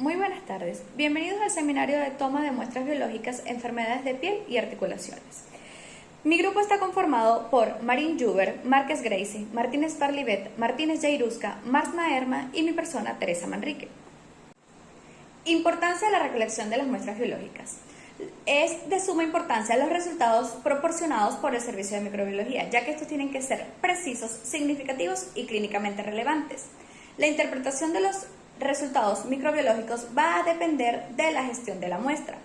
Muy buenas tardes. Bienvenidos al seminario de toma de muestras biológicas, enfermedades de piel y articulaciones. Mi grupo está conformado por Marín Juber, Márquez Gracie, Martínez Parlivet, Martínez Yairuzca, Marsna Erma y mi persona, Teresa Manrique. Importancia de la recolección de las muestras biológicas. Es de suma importancia los resultados proporcionados por el Servicio de Microbiología, ya que estos tienen que ser precisos, significativos y clínicamente relevantes. La interpretación de los resultados microbiológicos va a depender de la gestión de la muestra.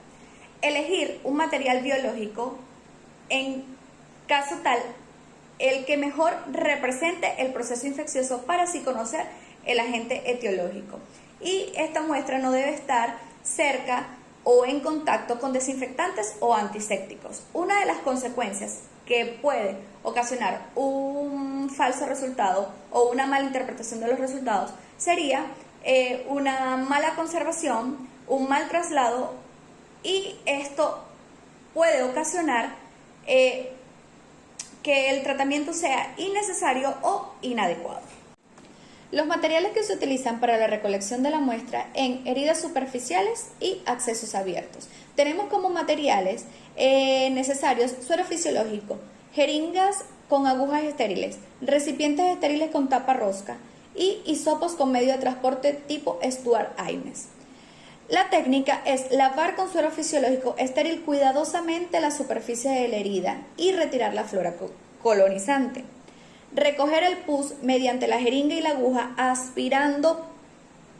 Elegir un material biológico en caso tal el que mejor represente el proceso infeccioso para así conocer el agente etiológico. Y esta muestra no debe estar cerca o en contacto con desinfectantes o antisépticos. Una de las consecuencias que puede ocasionar un falso resultado o una mala interpretación de los resultados sería una mala conservación, un mal traslado, y esto puede ocasionar que el tratamiento sea innecesario o inadecuado. Los materiales que se utilizan para la recolección de la muestra en heridas superficiales y accesos abiertos. Tenemos como materiales necesarios suero fisiológico, jeringas con agujas estériles, recipientes estériles con tapa rosca y hisopos con medio de transporte tipo Stuart-Ames. La técnica es lavar con suero fisiológico estéril cuidadosamente la superficie de la herida y retirar la flora colonizante. Recoger el pus mediante la jeringa y la aguja aspirando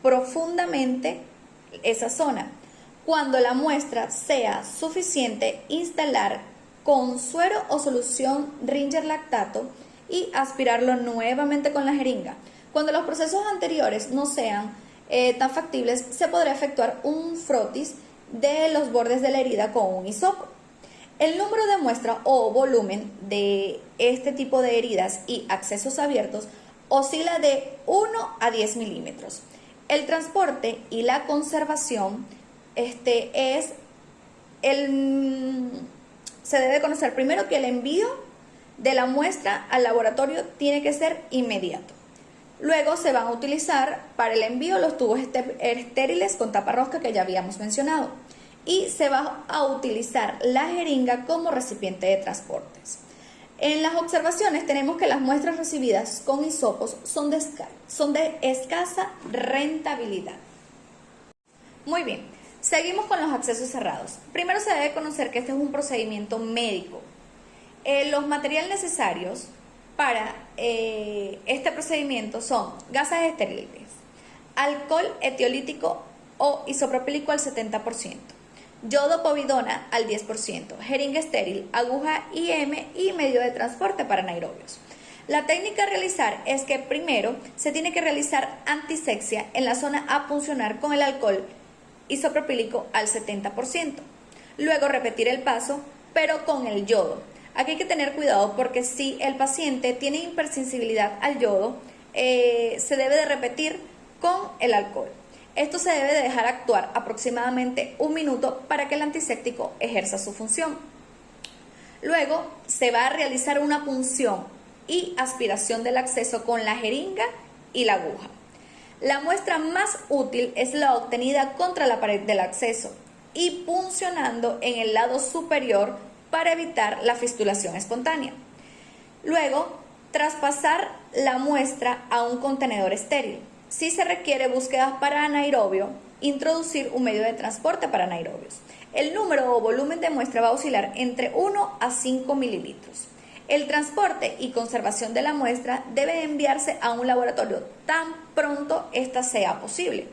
profundamente esa zona. Cuando la muestra sea suficiente, instalar con suero o solución Ringer lactato y aspirarlo nuevamente con la jeringa. Cuando los procesos anteriores no sean tan factibles, se podrá efectuar un frotis de los bordes de la herida con un hisopo. El número de muestra o volumen de este tipo de heridas y accesos abiertos oscila de 1 a 10 milímetros. El transporte y la conservación se debe conocer primero que el envío de la muestra al laboratorio tiene que ser inmediato. Luego se van a utilizar para el envío los tubos estériles con tapa rosca que ya habíamos mencionado. Y se va a utilizar la jeringa como recipiente de transportes. En las observaciones tenemos que las muestras recibidas con hisopos son de escasa rentabilidad. Muy bien, seguimos con los accesos cerrados. Primero se debe conocer que este es un procedimiento médico. Los materiales necesarios para este procedimiento son gasas estériles, alcohol etiolítico o isopropílico al 70%. Yodo povidona al 10%, jeringa estéril, aguja IM y medio de transporte para anaerobios. La técnica a realizar es que primero se tiene que realizar antisexia en la zona a puncionar con el alcohol isopropílico al 70%. Luego repetir el paso, pero con el yodo. Aquí hay que tener cuidado porque si el paciente tiene hipersensibilidad al yodo, se debe de repetir con el alcohol. Esto se debe de dejar actuar aproximadamente 1 minuto para que el antiséptico ejerza su función. Luego se va a realizar una punción y aspiración del acceso con la jeringa y la aguja. La muestra más útil es la obtenida contra la pared del acceso y puncionando en el lado superior para evitar la fistulación espontánea. Luego, traspasar la muestra a un contenedor estéril. Si se requiere búsquedas para anaerobio, introducir un medio de transporte para anaerobios. El número o volumen de muestra va a oscilar entre 1 a 5 mililitros. El transporte y conservación de la muestra debe enviarse a un laboratorio tan pronto ésta sea posible.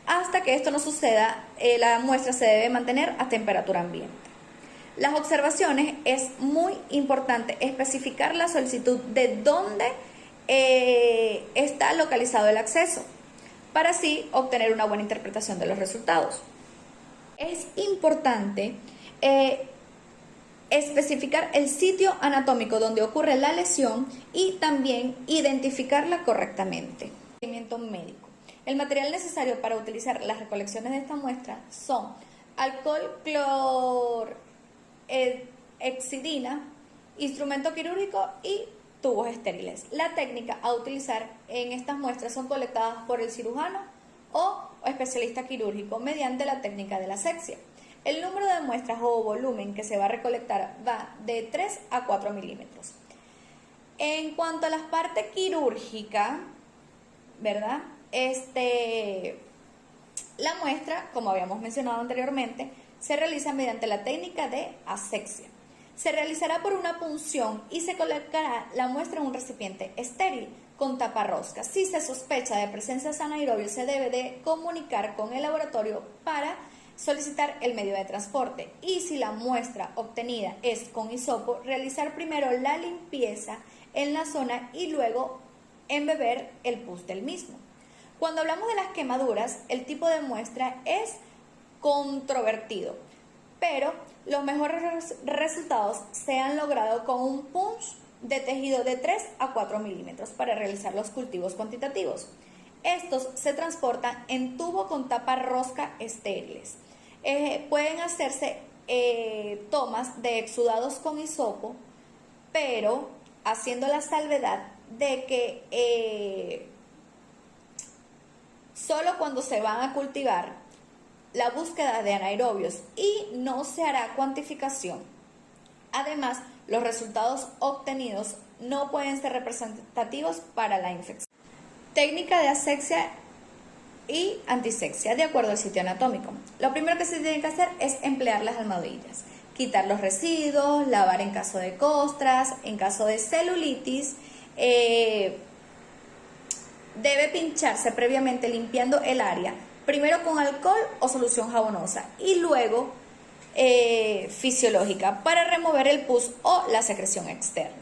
Hasta que esto no suceda, la muestra se debe mantener a temperatura ambiente. Las observaciones es muy importante especificar la solicitud de dónde está localizado el acceso para así obtener una buena interpretación de los resultados. Es importante especificar el sitio anatómico donde ocurre la lesión y también identificarla correctamente. Procedimiento médico. El material necesario para utilizar las recolecciones de esta muestra son alcohol clorhexidina, instrumento quirúrgico y tubos estériles. La técnica a utilizar en estas muestras son colectadas por el cirujano o o especialista quirúrgico mediante la técnica de la asepsia. El número de muestras o volumen que se va a recolectar va de 3 a 4 milímetros. En cuanto a la parte quirúrgica, ¿verdad? La muestra, como habíamos mencionado anteriormente, se realiza mediante la técnica de asepsia. Se realizará por una punción y se colocará la muestra en un recipiente estéril con taparrosca. Si se sospecha de presencia de anaerobios, se debe de comunicar con el laboratorio para solicitar el medio de transporte. Y si la muestra obtenida es con hisopo, realizar primero la limpieza en la zona y luego embeber el pus del mismo. Cuando hablamos de las quemaduras, el tipo de muestra es controvertido, pero los mejores resultados se han logrado con un punch de tejido de 3 a 4 milímetros para realizar los cultivos cuantitativos. Estos se transportan en tubo con tapa rosca estériles. Pueden hacerse tomas de exudados con hisopo, pero haciendo la salvedad de que solo cuando se van a cultivar la búsqueda de anaerobios y no se hará cuantificación. Además, los resultados obtenidos no pueden ser representativos para la infección. Técnica de asepsia y antisepsia de acuerdo al sitio anatómico. Lo primero que se tiene que hacer es emplear las almohadillas, quitar los residuos, lavar en caso de costras, en caso de celulitis. Debe pincharse previamente limpiando el área, primero con alcohol o solución jabonosa y luego fisiológica para remover el pus o la secreción externa.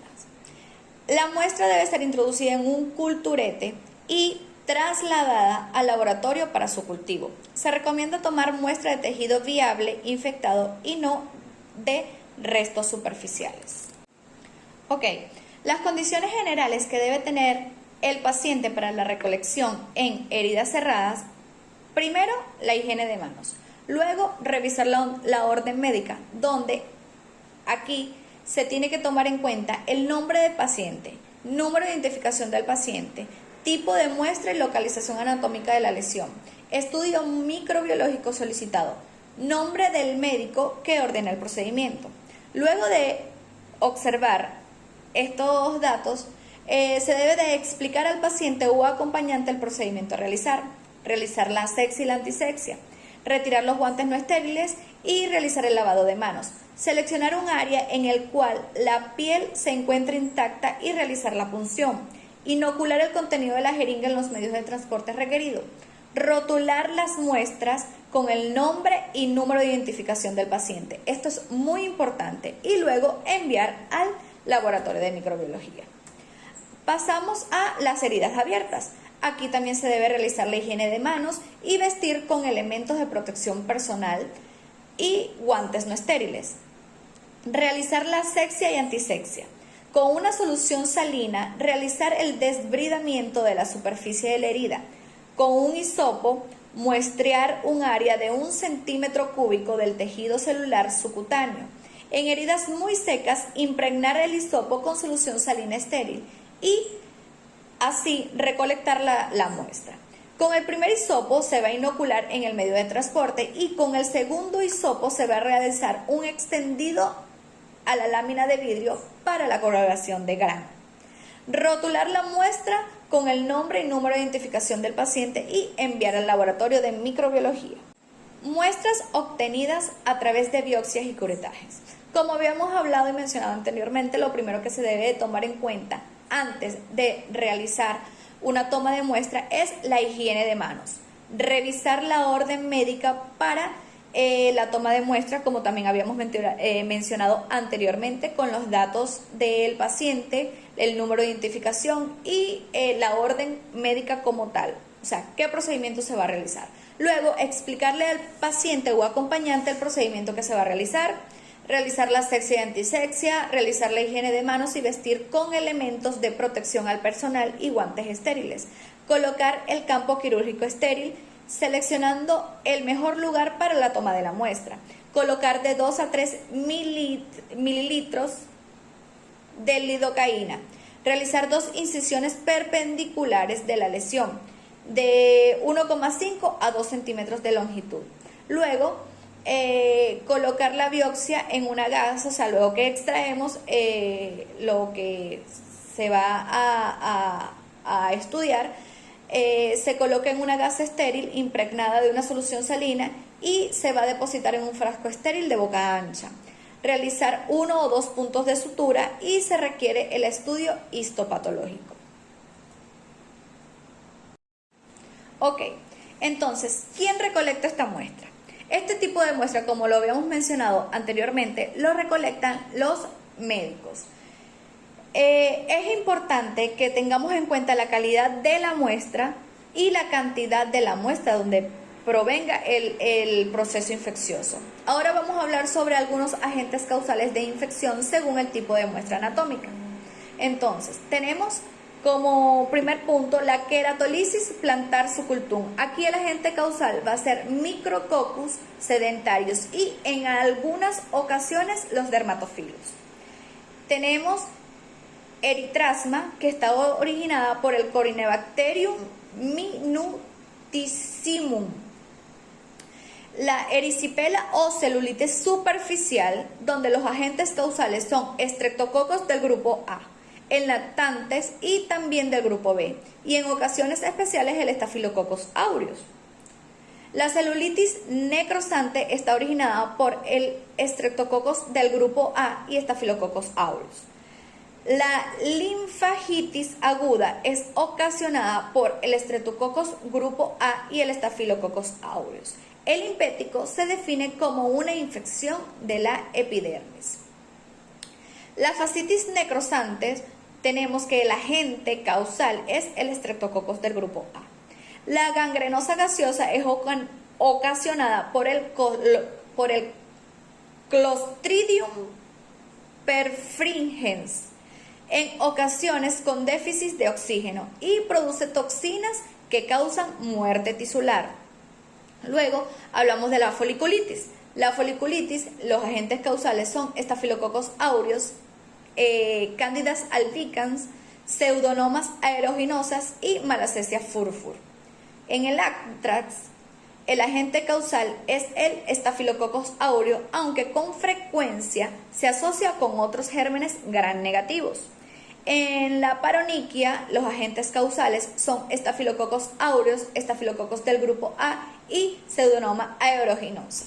La muestra debe ser introducida en un culturete y trasladada al laboratorio para su cultivo. Se recomienda tomar muestra de tejido viable infectado y no de restos superficiales. Ok, las condiciones generales que debe tener el paciente para la recolección en heridas cerradas: primero, la higiene de manos. Luego, revisar la orden médica, donde aquí se tiene que tomar en cuenta el nombre del paciente, número de identificación del paciente, tipo de muestra y localización anatómica de la lesión, estudio microbiológico solicitado, nombre del médico que ordena el procedimiento. Luego de observar estos datos, se debe de explicar al paciente o acompañante el procedimiento a realizar la asepsia y la antisepsia, retirar los guantes no estériles y realizar el lavado de manos, seleccionar un área en el cual la piel se encuentre intacta y realizar la punción, inocular el contenido de la jeringa en los medios de transporte requeridos, rotular las muestras con el nombre y número de identificación del paciente. Esto es muy importante y luego enviar al laboratorio de microbiología. Pasamos a las heridas abiertas. Aquí también se debe realizar la higiene de manos y vestir con elementos de protección personal y guantes no estériles. Realizar la asepsia y antisepsia. Con una solución salina, realizar el desbridamiento de la superficie de la herida. Con un hisopo, muestrear un área de 1 centímetro cúbico del tejido celular subcutáneo. En heridas muy secas, impregnar el hisopo con solución salina estéril y así recolectar la muestra. Con el primer hisopo se va a inocular en el medio de transporte y con el segundo hisopo se va a realizar un extendido a la lámina de vidrio para la coloración de grano. Rotular la muestra con el nombre y número de identificación del paciente y enviar al laboratorio de microbiología. Muestras obtenidas a través de biopsias y curetajes. Como habíamos hablado y mencionado anteriormente, lo primero que se debe de tomar en cuenta antes de realizar una toma de muestra es la higiene de manos. Revisar la orden médica para la toma de muestra, como también habíamos mencionado anteriormente, con los datos del paciente, el número de identificación y la orden médica como tal. O sea, qué procedimiento se va a realizar. Luego, explicarle al paciente o acompañante el procedimiento que se va a realizar la asepsia y antisepsia, realizar la higiene de manos y vestir con elementos de protección al personal y guantes estériles, colocar el campo quirúrgico estéril, seleccionando el mejor lugar para la toma de la muestra, colocar de 2 a 3 mililitros de lidocaína, realizar 2 incisiones perpendiculares de la lesión, de 1,5 a 2 centímetros de longitud. Luego, colocar la biopsia en una gasa, o sea, luego que extraemos lo que se va a estudiar, se coloca en una gasa estéril impregnada de una solución salina y se va a depositar en un frasco estéril de boca ancha. Realizar 1 o 2 puntos de sutura y se requiere el estudio histopatológico. Ok, entonces, ¿quién recolecta esta muestra? Este tipo de muestra, como lo habíamos mencionado anteriormente, lo recolectan los médicos. Es importante que tengamos en cuenta la calidad de la muestra y la cantidad de la muestra donde provenga el proceso infeccioso. Ahora vamos a hablar sobre algunos agentes causales de infección según el tipo de muestra anatómica. Entonces, tenemos como primer punto la queratolisis plantar succultum. Aquí el agente causal va a ser Micrococcus sedentarius y en algunas ocasiones los dermatofilos. Tenemos eritrasma, que está originada por el Corynebacterium minutissimum. La erisipela o celulitis superficial, donde los agentes causales son estreptococos del grupo A, en lactantes y también del grupo B, y en ocasiones especiales el Staphylococcus aureus. La celulitis necrosante está originada por el Streptococcus del grupo A y Staphylococcus aureus. La linfagitis aguda es ocasionada por el Streptococcus grupo A y el Staphylococcus aureus. El limpético se define como una infección de la epidermis. La fascitis necrosante, tenemos que el agente causal es el Streptococcus del grupo A. La gangrenosa gaseosa es ocasionada por el Clostridium perfringens, en ocasiones con déficit de oxígeno, y produce toxinas que causan muerte tisular. Luego hablamos de la foliculitis. La foliculitis, los agentes causales son Staphylococcus aureus, Candida albicans, Pseudomonas aeruginosa y Malassezia furfur. En el anthrax, el agente causal es el Staphylococcus aureus, aunque con frecuencia se asocia con otros gérmenes gram negativos. En la paronychia, los agentes causales son Staphylococcus aureus, Staphylococcus del grupo A y Pseudomonas aeruginosa.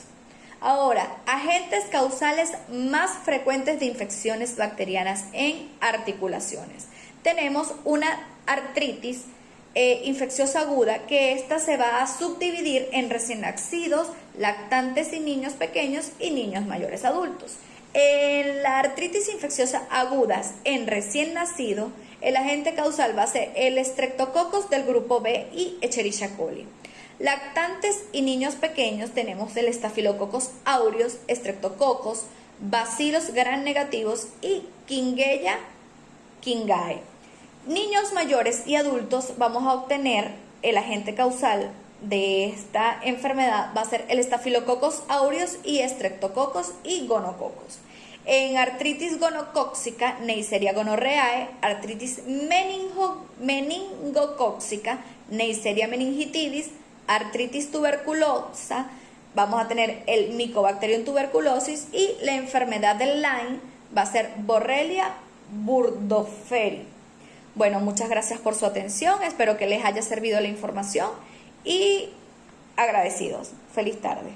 Ahora, agentes causales más frecuentes de infecciones bacterianas en articulaciones. Tenemos una artritis infecciosa aguda, que esta se va a subdividir en recién nacidos, lactantes y niños pequeños y niños mayores adultos. En la artritis infecciosa aguda en recién nacido, el agente causal va a ser el Streptococcus del grupo B y Escherichia coli. Lactantes y niños pequeños tenemos el Staphylococcus aureus, Streptococcus, Bacillus gram negativos y Kingeia kingae. Niños mayores y adultos vamos a obtener el agente causal de esta enfermedad, va a ser el Staphylococcus aureus y Streptococcus y Gonococcus. En artritis gonocóxica, Neisseria gonorrhoeae, artritis meningocóxica, Neisseria meningitidis, artritis tuberculosa, vamos a tener el Mycobacterium tuberculosis, y la enfermedad del Lyme va a ser Borrelia burgdorferi. Bueno, muchas gracias por su atención, espero que les haya servido la información y agradecidos. Feliz tarde.